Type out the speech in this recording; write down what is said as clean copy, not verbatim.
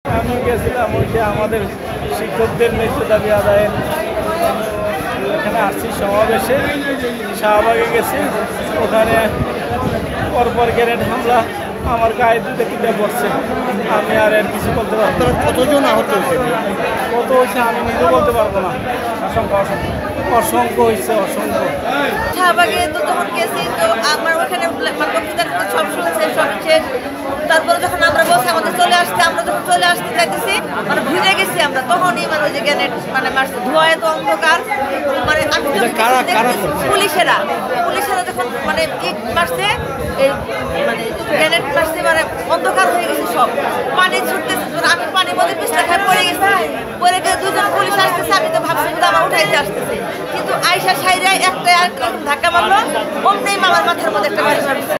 আমি গেছিলাম ওই যে আমাদের শিক্ষকদের ন্যায্য দাবি আদায়ের এখানে আসছি সমাবেশে, শাহবাগে গেছি। ওখানে পরপর গ্রেনেড হামলা আমার গায়ে দুটো তিনটে পড়ছে। আমি আর কিছু বলতে পারবো না। কতজন আহত হয়েছে? কত হয়েছে আমি নিজে বলতে পারবো না। অসংখ্য অসংখ্য অসংখ্য হয়েছে, অসংখ্য। শাহবাগে তো তখন গেছি, তো আমার ওখানে সব শুনছে, সব শেষ। তারপরে যখন আমরা বলছি আমাদের চলে আসতে, আমরা যখন চলে আসতে চাইতেছি, মানে ভুলে গেছি আমরা, তখনই মানে ওই যে গ্যানেট মানে মারছে, ধোঁয়ায় তো অন্ধকার, মানে পুলিশেরা যখন মানে ইট মারছে, এই মানে গ্যানেট মারছে, মানে অন্ধকার হয়ে গেছে সব, পানি ছুটতেছে। আমি পানির মধ্যে পিছলা খায় পড়ে গেছি, পরে গিয়ে দুজন পুলিশ আসতেছে, আমি তো ভাবছি আমার উঠাইতে আসতেছে, কিন্তু আয়সা সাইডে একটা ধাক্কা মারলো, অমনি আমার মাথার মধ্যে একটা বাড়ি মারছে।